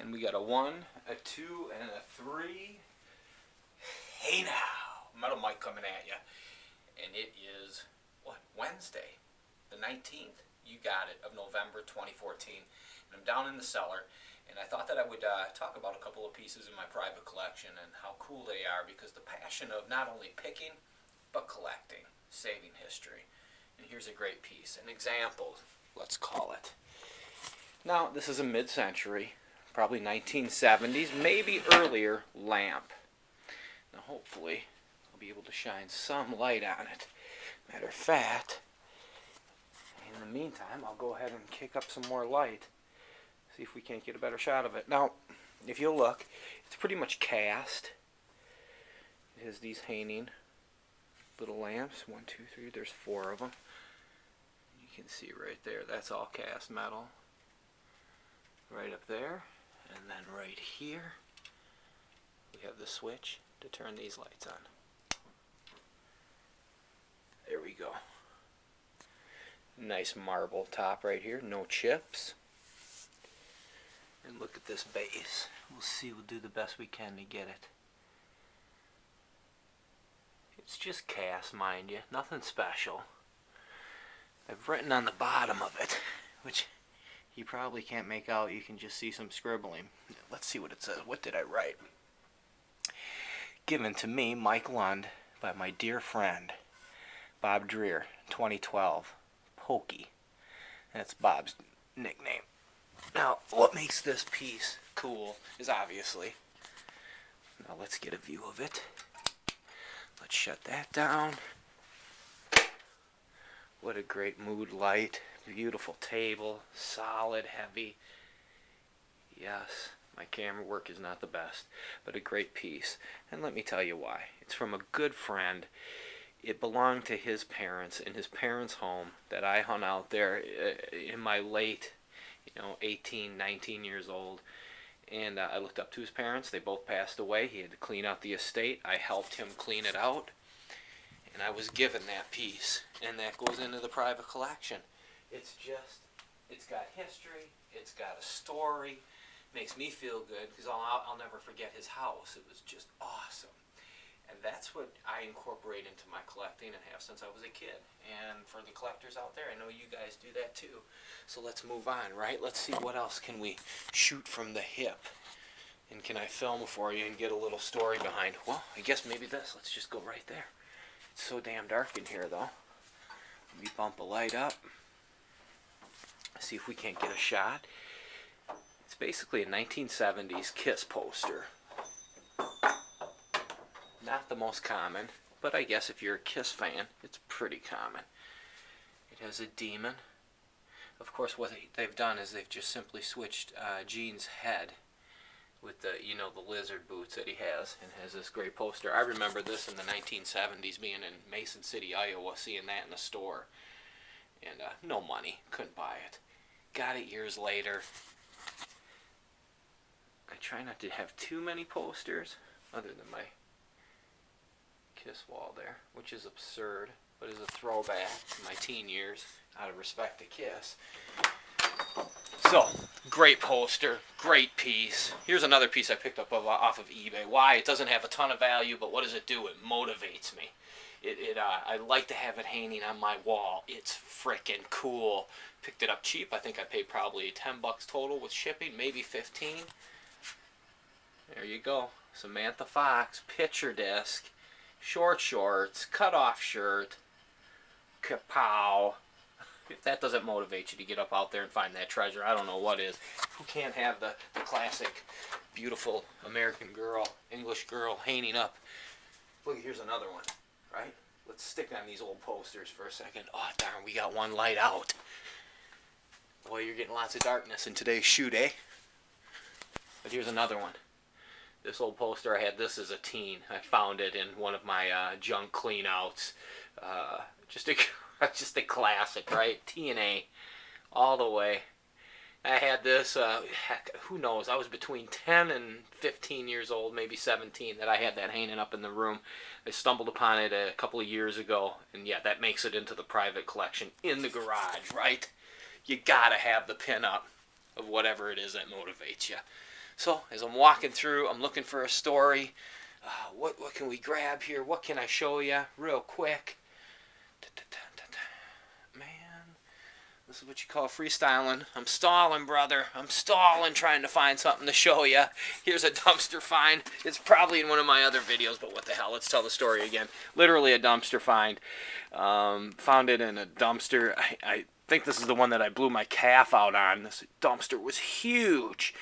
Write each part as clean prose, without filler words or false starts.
And we got a 1, a 2, and a 3. Hey now! Metal Mike coming at you. And it is, Wednesday, the 19th. You got it, of November 2014. And I'm down in the cellar. And I thought that I would talk about a couple of pieces in my private collection and how cool they are, because the passion of not only picking, but collecting, saving history. And here's a great piece, an example, let's call it. Now, this is a mid-century, probably 1970s, maybe earlier, lamp. Now, hopefully, I'll be able to shine some light on it. Matter of fact, in the meantime, I'll go ahead and kick up some more light. See if we can't get a better shot of it. Now, if you look, it's pretty much cast. It has these hanging little lamps. 1, 2, 3. There's 4 of them. You can see right there. That's all cast metal. Right up there. And then right here, we have the switch to turn these lights on. There we go. Nice marble top right here. No chips. And look at this base. We'll see, we'll do the best we can to get it. It's just cast, mind you. Nothing special. I've written on the bottom of it, which you probably can't make out. You can just see some scribbling. Let's see what it says. What did I write? Given to me, Mike Lund, by my dear friend, Bob Dreer, 2012. Pokey. That's Bob's nickname. Now, what makes this piece cool is obviously, now let's get a view of it. Let's shut that down. What a great mood light. Beautiful table. Solid, heavy. Yes, my camera work is not the best, but a great piece. And let me tell you why. It's from a good friend. It belonged to his parents in his parents' home that I hung out there in my late 18, 19 years old, and I looked up to his parents. They both passed away. He had to clean out the estate. I helped him clean it out, and I was given that piece, and that goes into the private collection. It's got history, it's got a story, makes me feel good, because I'll never forget his house. It was just awesome. And that's what I incorporate into my collecting and have since I was a kid. And for the collectors out there, I know you guys do that too. So let's move on, right? Let's see what else can we shoot from the hip. And can I film for you and get a little story behind? Well, I guess maybe this. Let's just go right there. It's so damn dark in here, though. Let me bump a light up. See if we can't get a shot. It's basically a 1970s Kiss poster. Not the most common, but I guess if you're a Kiss fan, it's pretty common. It has a demon. Of course, what they've done is they've just simply switched Gene's head with the lizard boots that he has, and has this great poster. I remember this in the 1970s, being in Mason City, Iowa, seeing that in the store, and no money, couldn't buy it. Got it years later. I try not to have too many posters, other than my Kiss wall there, which is absurd, but is a throwback to my teen years out of respect to Kiss. So, great poster, great piece. Here's another piece I picked up off of eBay. Why? It doesn't have a ton of value, but what does it do? It motivates me. I like to have it hanging on my wall. It's frickin' cool. Picked it up cheap. I think I paid probably $10 total with shipping, maybe 15. There you go. Samantha Fox picture disc. Short shorts, cut off shirt, kapow. If that doesn't motivate you to get up out there and find that treasure, I don't know what is. Who can't have the classic, beautiful American girl, English girl hanging up? Look, here's another one, right? Let's stick on these old posters for a second. Oh, darn, we got one light out. Boy, you're getting lots of darkness in today's shoot, eh? But here's another one. This old poster, I had this as a teen. I found it in one of my junk cleanouts. Just a classic, right? TNA, all the way. I had this, heck, who knows, I was between 10 and 15 years old, maybe 17, that I had that hanging up in the room. I stumbled upon it a couple of years ago, and yeah, that makes it into the private collection in the garage, right? You gotta have the pin-up of whatever it is that motivates you. So as I'm walking through, I'm looking for a story. What can we grab here? What can I show you real quick? Man, this is what you call freestyling. I'm stalling, brother. I'm stalling trying to find something to show you. Here's a dumpster find. It's probably in one of my other videos, but what the hell? Let's tell the story again. Literally a dumpster find. Found it in a dumpster. I think this is the one that I blew my calf out on. This dumpster was huge.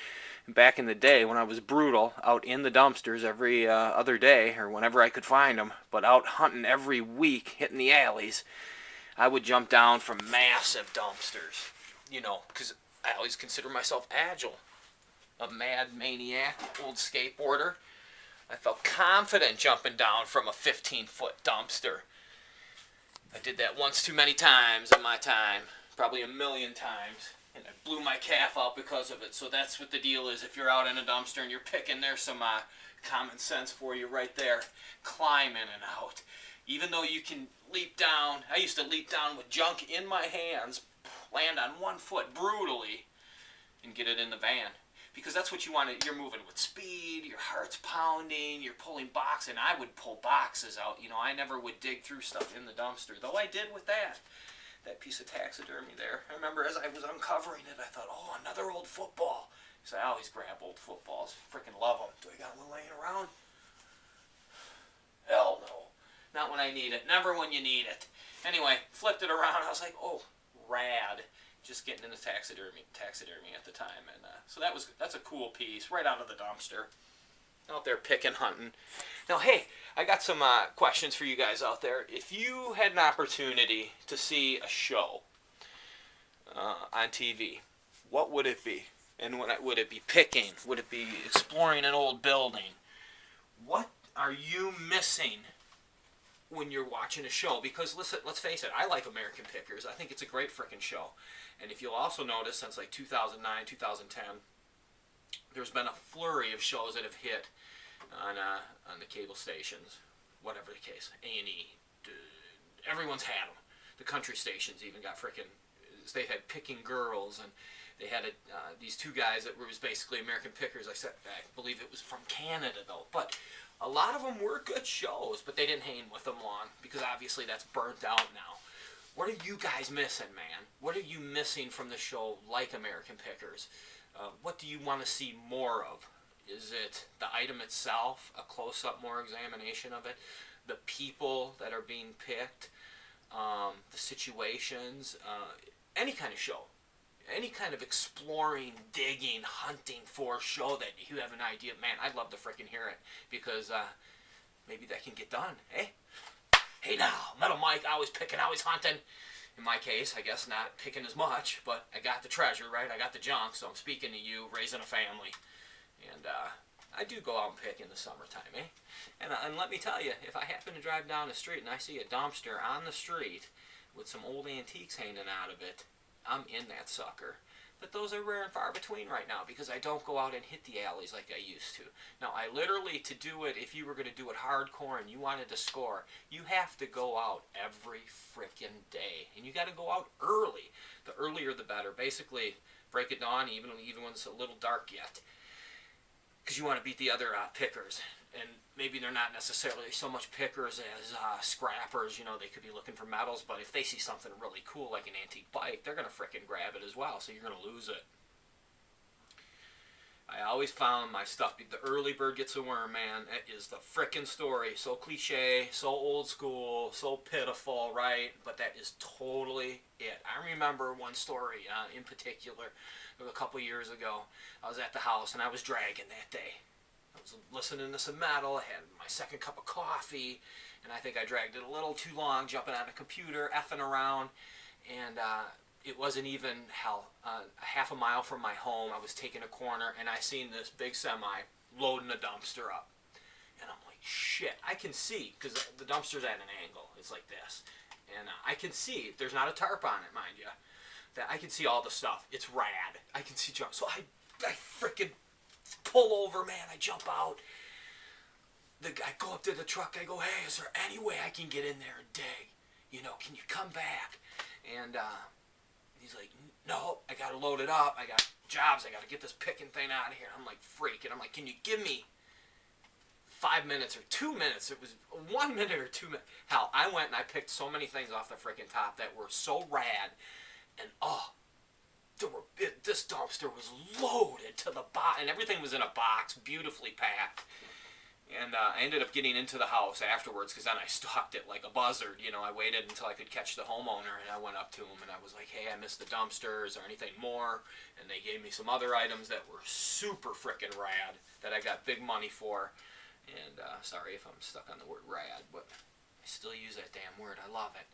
Back in the day when I was brutal, out in the dumpsters every other day, or whenever I could find them, but out hunting every week, hitting the alleys, I would jump down from massive dumpsters, you know, because I always consider myself agile, a mad maniac, old skateboarder. I felt confident jumping down from a 15-foot dumpster. I did that once too many times in my time, probably a million times. And I blew my calf out because of it. So that's what the deal is. If you're out in a dumpster and you're picking, there's some common sense for you right there. Climb in and out. Even though you can leap down, I used to leap down with junk in my hands, land on one foot brutally, and get it in the van. Because that's what you want to, you're moving with speed, your heart's pounding, you're pulling boxes, and I would pull boxes out. You know, I never would dig through stuff in the dumpster, though I did with that piece of taxidermy there. I remember as I was uncovering it, I thought, oh, another old football. So I always grab old footballs. Freaking love them. Do I got one laying around? Hell no. Not when I need it. Never when you need it. Anyway, flipped it around. I was like, oh, rad. Just getting into taxidermy at the time. And so that's a cool piece right out of the dumpster. Out there picking, hunting. Now, hey, I got some questions for you guys out there. If you had an opportunity to see a show on TV, what would it be? And would it be picking? Would it be exploring an old building? What are you missing when you're watching a show? Because listen, let's face it, I like American Pickers. I think it's a great frickin' show. And if you'll also notice, since like 2009, 2010, there's been a flurry of shows that have hit on the cable stations, whatever the case, A&E, everyone's had them. The country stations even got frickin', they had Picking Girls, and they had these two guys that was basically American Pickers. I believe it was from Canada though, but a lot of them were good shows, but they didn't hang with them long because obviously that's burnt out now. What are you guys missing, man? What are you missing from the show like American Pickers? What do you want to see more of? Is it the item itself, a close-up, more examination of it, the people that are being picked, the situations, any kind of show, any kind of exploring, digging, hunting for show that you have an idea, man, I'd love to freaking hear it, because maybe that can get done, eh? Hey now, Metal Mike, always picking, always hunting. In my case, I guess not picking as much, but I got the treasure, right? I got the junk, so I'm speaking to you, raising a family. And I do go out and pick in the summertime, eh? And let me tell you, if I happen to drive down the street and I see a dumpster on the street with some old antiques hanging out of it, I'm in that sucker. But those are rare and far between right now because I don't go out and hit the alleys like I used to. Now, I literally, to do it, if you were going to do it hardcore and you wanted to score, you have to go out every frickin' day. And you got to go out early. The earlier the better. Basically, break it dawn even when it's a little dark yet. Because you want to beat the other pickers. And maybe they're not necessarily so much pickers as scrappers. You know, they could be looking for metals, but if they see something really cool like an antique bike, they're going to frickin' grab it as well, so you're going to lose it. I always found my stuff, the early bird gets a worm, man. That is the frickin' story. So cliche, so old school, so pitiful, right? But that is totally it. I remember one story in particular, a couple years ago. I was at the house and I was dragging that day. I was listening to some metal, I had my second cup of coffee, and I think I dragged it a little too long, jumping on a computer, effing around, and it wasn't even, a half a mile from my home. I was taking a corner, and I seen this big semi loading a dumpster up. And I'm like, shit, I can see, because the dumpster's at an angle. It's like this. And I can see, there's not a tarp on it, mind you, that I can see all the stuff. It's rad. I can see junk. So I freaking pull over, man. I jump out. I go up to the truck. I go, hey, is there any way I can get in there and dig? You know, can you come back? And he's like, no, I got to load it up. I got jobs. I got to get this picking thing out of here. I'm like, freaking. I'm like, can you give me 5 minutes or 2 minutes? It was 1 minute or 2 minutes. Hell, I went and I picked so many things off the freaking top that were so rad. And, this dumpster was loaded to the bottom. And everything was in a box, beautifully packed. And I ended up getting into the house afterwards because then I stalked it like a buzzard. You know, I waited until I could catch the homeowner, and I went up to him and I was like, hey, I missed the dumpster. Is there anything more? And they gave me some other items that were super frickin' rad that I got big money for. And sorry if I'm stuck on the word rad, but I still use that damn word. I love it.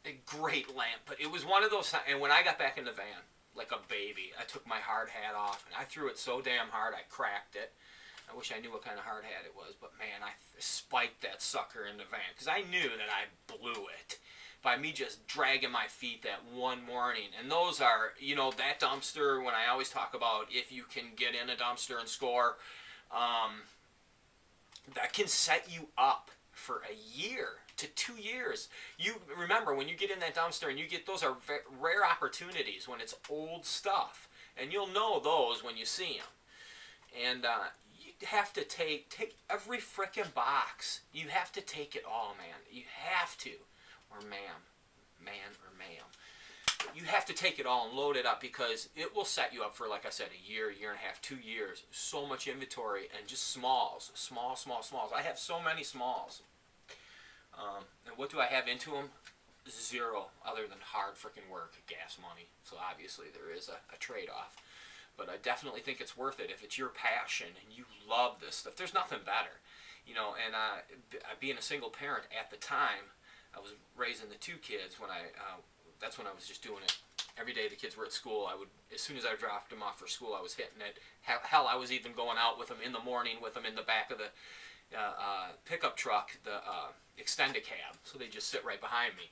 A great lamp, but it was one of those. And when I got back in the van, like a baby, I took my hard hat off and I threw it so damn hard I cracked it. I wish I knew what kind of hard hat it was, but man, I spiked that sucker in the van because I knew that I blew it by me just dragging my feet that one morning. And those are, you know, that dumpster, when I always talk about if you can get in a dumpster and score, that can set you up for a year to 2 years. You remember when you get in that dumpster and you get, those are rare opportunities when it's old stuff, and you'll know those when you see them. And you have to take every frickin' box. You have to take it all, man. You have to, or ma'am, man or ma'am. You have to take it all and load it up because it will set you up for, like I said, a year, year and a half, 2 years. So much inventory and just smalls, smalls. I have so many smalls. And what do I have into them? Zero, other than hard freaking work, gas money. So obviously there is a trade-off. But I definitely think it's worth it if it's your passion and you love this stuff. There's nothing better, you know. And being a single parent at the time, I was raising the 2 kids when that's when I was just doing it every day. The kids were at school. I would, as soon as I dropped them off for school, I was hitting it. Hell, I was even going out with them in the morning with them in the back of the pickup truck, the extended cab, so they just sit right behind me.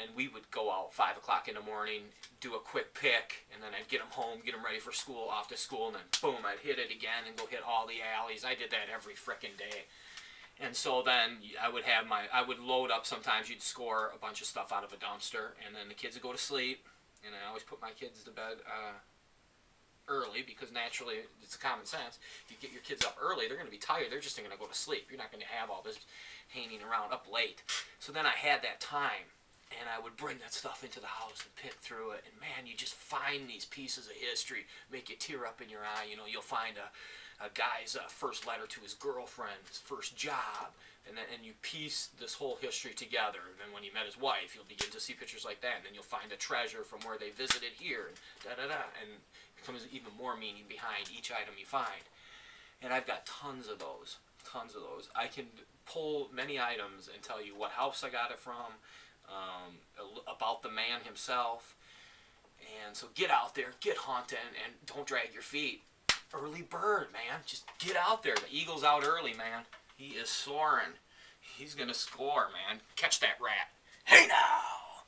And we would go out 5 o'clock in the morning, do a quick pick, and then I'd get them home, get them ready for school, off to school, and then boom, I'd hit it again and go hit all the alleys. I did that every frickin' day. And so then I would load up. Sometimes you'd score a bunch of stuff out of a dumpster, and then the kids would go to sleep. And I always put my kids to bed early because naturally, it's common sense. If you get your kids up early, they're going to be tired. They're just going to go to sleep. You're not going to have all this hanging around up late. So then I had that time. And I would bring that stuff into the house and pick through it. And man, you just find these pieces of history, make you tear up in your eye. You know, you'll find a guy's first letter to his girlfriend, his first job, and you piece this whole history together. And then when he met his wife, you'll begin to see pictures like that. And then you'll find a treasure from where they visited here, and da-da-da. And it becomes even more meaning behind each item you find. And I've got tons of those. I can pull many items and tell you what house I got it from, about the man himself. And so get out there, get hunting, and don't drag your feet. Early bird, man. Just get out there. The eagle's out early, man. He is soaring. He's gonna score, man. Catch that rat. Hey now!